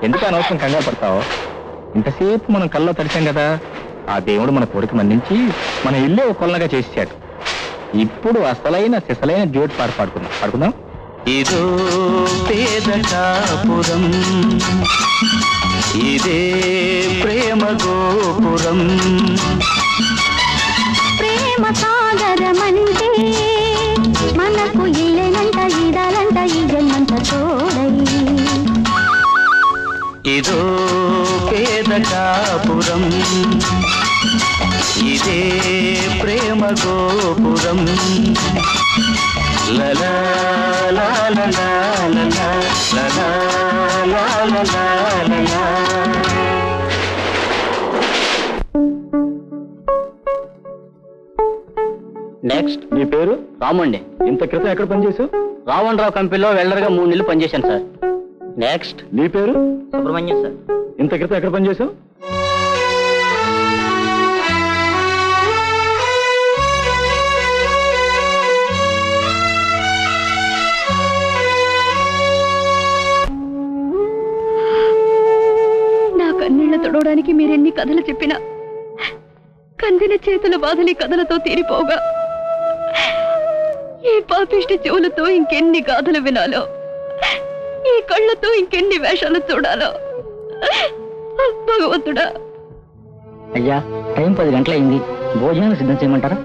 ఎందుకు అనవసరం కంగారు పడతావు? ఇంతసేపు మనం కల్లో తడిచాం కదా, ఆ దేవుడు మన కోరిక మన్నించి మన ఇల్లే కొల్లగా చేసాడు. ఇప్పుడు అసలైన సిసలైన డ్యూట్ పాడుకుందాం. ఇదో పేదకాపురం, ఇదే ప్రేమ గోపురం, ప్రేమ సాగరమంటే మనకు ఇల్లెనంట, ఇదాలంట, ఈ జన్మంత తోడై. ఇదో పేదకాపురం, ఇదే ప్రేమ గోపురం, లలా లాలా లాలా లలా లాలా లాలా. నెక్స్ట్. నీ పేరు? రాము అండి. ఇంత క్రితం ఎక్కడ పనిచేసావు? రావణరావు కంపెనీలో వెల్డర్గా 3 నెలలు పనిచేశాను సార్. నెక్స్ట్. నీ పేరు? సుబ్రహ్మణ్యం సార్. ఇంత క్రితం ఎక్కడ పనిచేసావు? నా కన్నీళ్ల తొడవడానికి మీరెన్ని కథలు చెప్పినా కందిన చేతుల బాధని కథలతో తీరిపోగా ఈ పాపిష్టి చెవులతో ఇంకెన్ని గాథలు వినాలో, ఈ కళ్ళతో ఇంకెన్ని వేషాలు చూడాలో భగవంతుడా. అయ్యా, టైం 10 గంటలైంది. భోజనాలు సిద్ధం చేయమంటారా?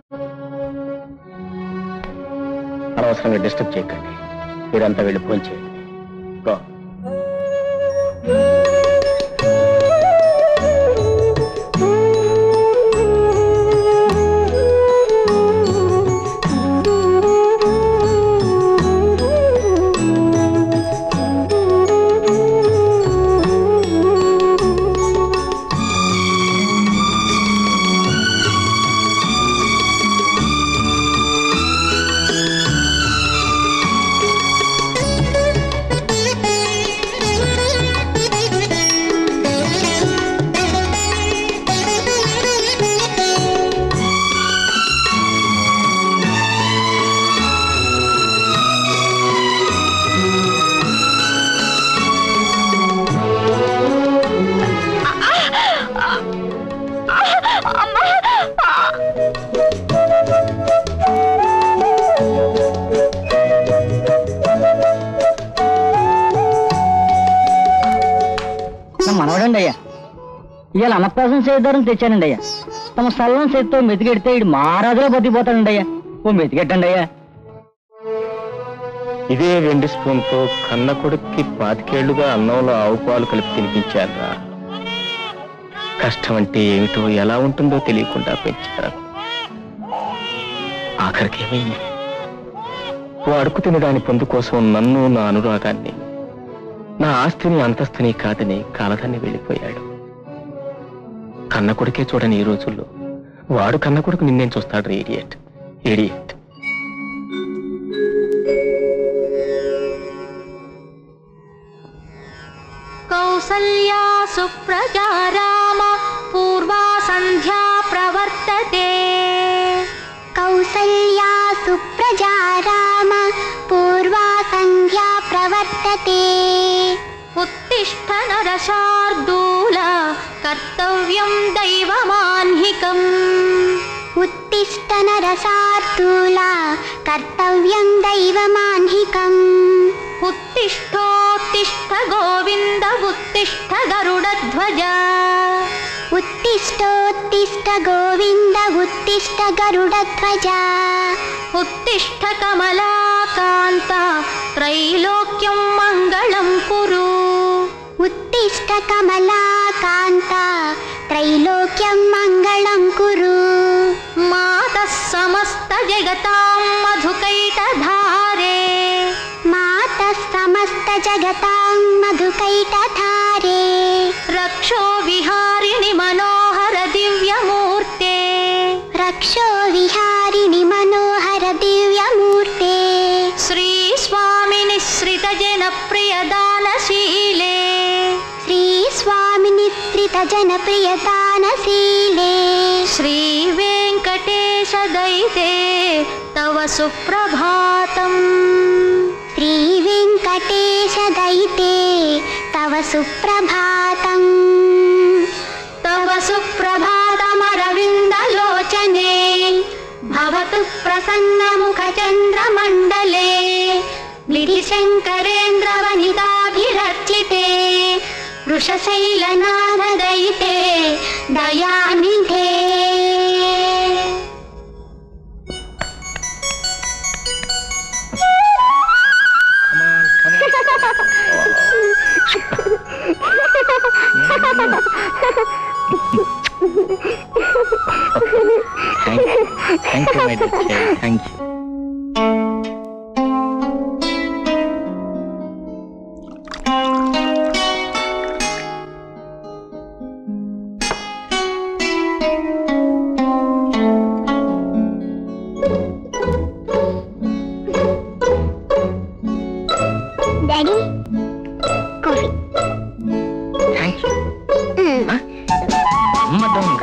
అనవసరంగా డిస్టర్బ్ చేయకండి. మీరంతా వెళ్ళి ఫోన్ చేయండి. మనవడండి అయ్యా, ఇవాళ అన్నప్రాసం చేద్దారని తెచ్చానండి అయ్యా. తమ సల్లం చేతితో మెతికెడితే ఇడు మహారాజులో బతికిపోతాడండి అయ్యా. ఓ మెతికెట్టండి అయ్యా. ఇదే 2 స్పూన్తో కన్న కొడుక్కి 25 ఏళ్లుగా అన్నంలో ఆవు పాలు కలిపి తినిపించారా. కష్టం అంటే ఏమిటో, ఎలా ఉంటుందో తెలియకుండా పెంచారు. ఆఖరికేమైంది? ఓ అడుగు తిని దాని పొందు కోసం నన్ను, నా అనురాగాన్ని, నా ఆస్తిని, అంతస్తుని కాదని కాలదాన్ని వెళ్ళిపోయాడు. కన్న కొడుకే చూడని ఈ రోజుల్లో వాడు కన్న కొడుకు నిన్నేం చూస్తాడు? Idiot, idiot. కౌసల్యా సుప్రజా రామ పూర్వా సంధ్యా ప్రవర్తతే. కౌసల్యా సుప్రజా రామ పూర్వా సంధ్యా ప్రవర్తతే. ఉత్తిష్ఠ నరశార్దూల కర్తవ్యం దైవమాన్హికం. ఉత్తిష్ఠ నరశార్దూల కర్తవ్యం దైవమాన్హికం. ఉత్తిష్ఠోత్తిష్ఠ గోవింద ఉత్తిష్ఠ గరుడధ్వజ. ఉత్తిష్ఠోత్తిష్ఠ గోవింద ఉత్తిష్ఠ గరుడధ్వజ. ఉత్తిష్ఠ కమలాకాంత త్రైలోక్యం మంగళం కురు. ఉత్తిష్ఠ కమలాకాంత త్రైలోక్యం మంగళం కురు. మాతః సమస్త జగతాం మధుకైటధారే. మాతః సమస్త జగతాం మధుకైటధారే. రక్షో విహారిణి మనోహర దివ్యమూర్తే. రక్షో విహారిణి మనోహర దివ్యమూర్తే. శ్రీ స్వామిని శ్రిత జన ప్రియ దానశీలే. శ్రీ స్వామిని శ్రిత జన ప్రియ దానశీలే. శ్రీ వెంకటేశ దైతే తవ సుప్రభాతం. శ్రీ వెంకటేశ దైతే సుప్రభాతం తవ సుప్రభాతమరవిందలోచనే భవతు ప్రసన్నముఖచంద్రమండలే లిలిశంకరేంద్రవనితాభిరర్చితే వృషశైలనాథదయితే దయానిధే. Thank you, my dear child. Thank you. Daddy coffee. Thank you. అమ్మ దొంగ.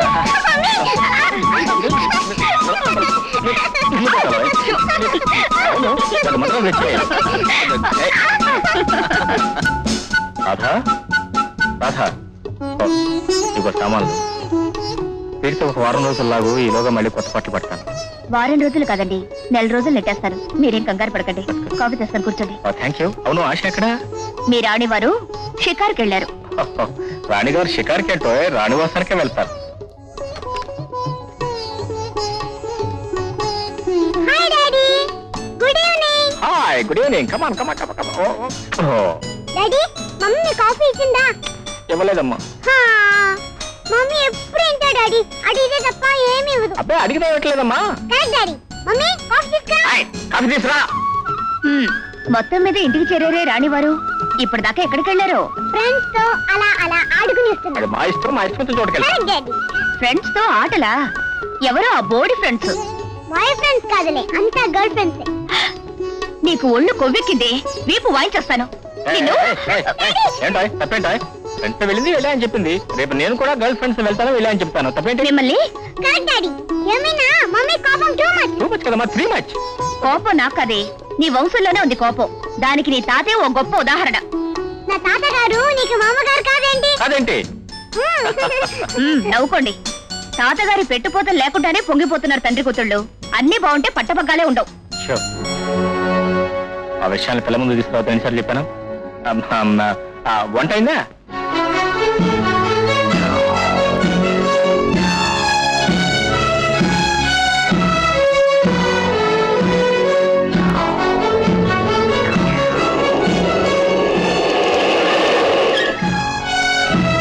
రాధా రాధా ఇదిగో సామాన్లు వీటితో ఒక వారం రోజుల్లాగు ఈలోగా మళ్ళీ కొత్త పట్లు పడతాను. వారం రోజులు కాదండి, నెల రోజులు నెట్టేస్తాను. మీరేం కంగారు పడకండి. కాఫీ తెస్తాను, కూర్చోండి. Thank you. అవును ఆశ ఎక్కడా? మీ రాణివారు షికార్కి వెళ్ళారు. రాణిగారు షికార్కి ఏంటో రాణివాసానికే వెళ్తారు. Hi good evening. Come on come on come on come on. Daddy mummy coffee ఇచ్చిందా? ఇవ్వలేదమ్మా. మమ్మీ ఎప్పుడు ఇంటా డాడీ, అడిగితే తప్ప ఏమి ఇవ్వదు. అబ్బాయి అడిగితే ఇవ్వట్లేదమ్మా. డాడీ మమ్మీ కాఫీ తీసుకురా. కాఫీ తీసురా. మొత్తం మీద ఇంటికి చేరేరే రాణివారు. ఇప్పటిదాకా ఎక్కడికి వెళ్ళారు? ఫ్రెండ్స్ తో అలా అలా ఆడుకునిస్తున్నారు. అది మా ఇష్టం, మా ఇష్టంతో చోటుకెళ్ళి. ఫ్రెండ్స్ తో ఆటలా? ఎవరో ఆ బోడి ఫ్రెండ్స్. బాయ్ ఫ్రెండ్స్ కాదులే, అంతా గర్ల్ ఫ్రెండ్స్. నీకు ఒళ్ళు కొవ్వెక్కింది, వీపు వాయించేస్తాను. ఏంటో తప్పేంటో ఫ్రెండ్స్ వెళ్ళింది వెళ్ళా అని చెప్పింది. రేపు నేను కూడా గర్ల్ ఫ్రెండ్స్ వెళ్తాను వెళ్ళా అని చెప్తాను. తప్పేంటి? మిమ్మల్ని టూ మచ్ కదమ్మా, 3 మచ్. కోపం నాకు కదే, నీ వంశంలోనే ఉంది కోపం. దానికి నీ తాతే ఓ గొప్ప ఉదాహరణ. నా తాతగారు నీకు మామగారు కాదేంటి? కాదేంటి? నవ్వుకోండి. తాతగారి పెట్టుపోతలు లేకుండానే పొంగిపోతున్నారు తండ్రి కూతుళ్ళు. అన్ని బాగుంటే పట్టపగ్గాలే ఉండవు. ఆ విషయాన్ని పిల్ల ముందు తీసుకురావద్దు ఎన్నిసార్లు చెప్పాను. వంట అయిందా?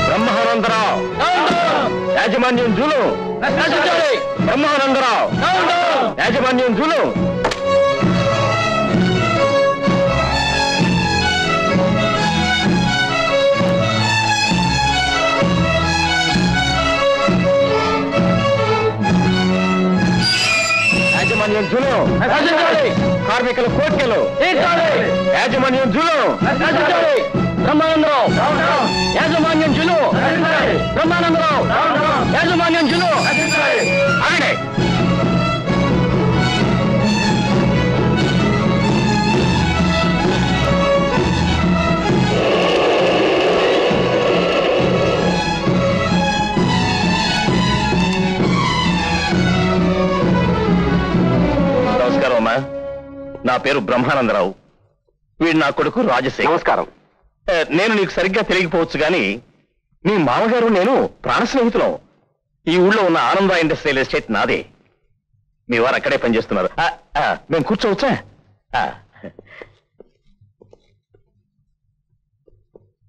బ్రహ్మానందరావు యాజమాన్యం జూలు. బ్రహ్మానందరావు యాజమాన్యం జూలు. యాజమాన్యం జూలు. కార్మికుల కోర్కెలు. యాజమాన్యం జూలు. బ్రహ్మానందరావు యాజమాన్యం జులు. బ్రహ్మానందరావు యాజమాన్యం జులు. ఆగండి. నమస్కారం అమ్మా, నా పేరు బ్రహ్మానందరావు. వీడు నా కొడుకు రాజశేఖర్. నమస్కారం. నేను నీకు సరిగ్గా తెలియకపోవచ్చు గాని మీ మామగారు నేను ప్రాణ స్నేహితులం. ఈ ఊళ్ళో ఉన్న ఆనంద ఇండస్ట్రియల్ ఎస్టేట్ నాదే. మీ వారు అక్కడే పనిచేస్తున్నారు. మేము కూర్చోవచ్చా?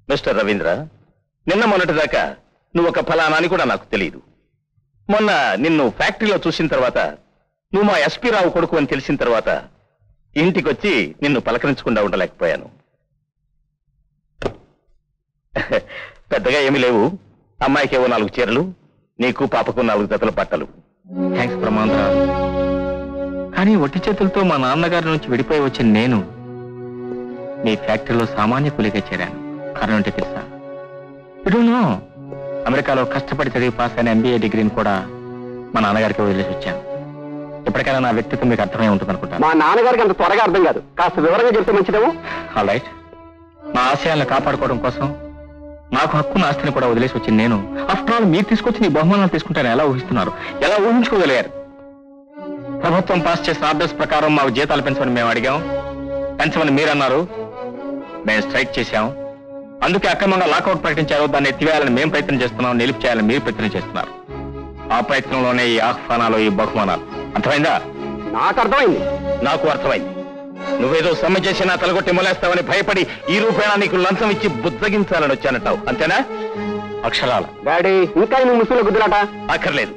మిస్టర్ రవీంద్ర, నిన్న మొన్నటిదాకా నువ్వు ఒక ఫలానా అని కూడా నాకు తెలియదు. మొన్న నిన్ను ఫ్యాక్టరీలో చూసిన తర్వాత, నువ్వు మా ఎస్పీ రావు కొడుకు అని తెలిసిన తర్వాత ఇంటికొచ్చి నిన్ను పలకరించకుండా ఉండలేకపోయాను. పెద్దగా ఏమీ లేవు. అమ్మాయికి ఏవో 4 చీరలు, నీకు పాపకు 4 జతల బట్టలు. థ్యాంక్స్ బ్రహ్మాంతరావు. కానీ ఒట్టి చేతులతో మా నాన్నగారి నుంచి విడిపోయి వచ్చిన నేను మీ ఫ్యాక్టరీలో సామాన్య కూలిగా చేరాను. కారణం అంటే తెలుసా? ఇడును అమెరికాలో కష్టపడి చదివి పాస్ అయిన MBA డిగ్రీని కూడా మా నాన్నగారికి వదిలేసి వచ్చాను. ఎప్పటికైనా నా వ్యక్తిత్వం మీకు అర్థమై ఉంటుంది అనుకుంటాను. మా నాన్నగారికి అంత త్వరగా అర్థం కాదు, కాస్త వివరంగా చెప్తే మంచిదేమో. All right. మా ఆశయాలను కాపాడుకోవడం కోసం నాకు హక్కున్న ఆస్తిని కూడా వదిలేసి వచ్చింది నేను. ఆఫ్టర్ ఆల్ మీరు తీసుకొచ్చి నీ బహుమానాలు తీసుకుంటారని ఎలా ఊహిస్తున్నారు? ఎలా ఊహించుకోగలిగారు? ప్రభుత్వం పాస్ చేసిన ఆర్డర్స్ ప్రకారం మాకు జీతాలు పెంచమని మేము అడిగాం, పెంచమని మీరన్నారు. మేము స్ట్రైక్ చేశాం. అందుకే అక్రమంగా లాకౌట్ ప్రకటించారు. దాన్ని ఎత్తివేయాలని మేము ప్రయత్నం చేస్తున్నాం, నిలిపి చేయాలని మీరు ప్రయత్నం చేస్తున్నారు. ఆ ప్రయత్నంలోనే ఈ ఆహ్వానాలు, ఈ బహుమానాలు. అర్థమైందా? నాకు అర్థమైంది. నాకు అర్థమైంది. నువ్వేదో సమ్మె చేసి నా తలగొట్టి మొలేస్తావని భయపడి ఈ రూపేణా నీకు లంచం ఇచ్చి బుజ్జగించాలని వచ్చానంటావు, అంతేనా? అక్షరాల డాడీ, ఇంకా నువ్వు ముసుగులో గుద్దులాట అక్కర్లేదు.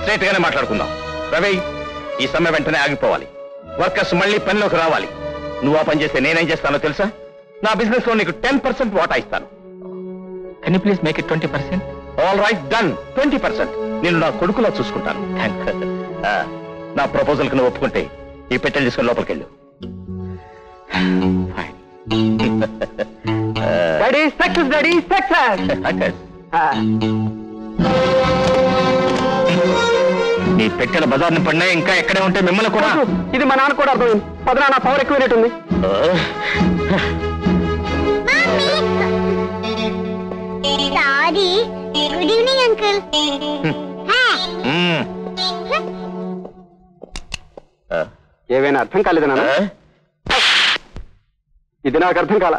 స్ట్రైట్ గానే మాట్లాడుకుందాం. రవి, ఈ సమ్మె వెంటనే ఆగిపోవాలి. వర్కర్స్ మళ్ళీ పనిలోకి రావాలి. నువ్వు ఆ పని చేస్తే నేనేం చేస్తానో తెలుసా? నా బిజినెస్ లో నీకు 10% వాటా ఇస్తాను. Can you please make it 20%? All right, done. 20% నేను నా కొడుకులా చూసుకుంటాను. నా ప్రపోజల్ కు నువ్వు ఒప్పుకుంటే ఈ పెట్టెలు తీసుకుని లోపలికి వెళ్ళు. Daddy, success daddy, success. నీ పెట్టెల బజార్ని పడినా ఇంకా ఎక్కడే ఉంటే మిమ్మల్ని కూడా. ఇది మా నాన్న కూడా అర్థమైంది. పదనా నా పవర్ ఎక్కువైనట్టుంది. సారీ. Good evening uncle. ఏవైనా అర్థం కాలేదన్నా? ఇది నాకు అర్థం కాల.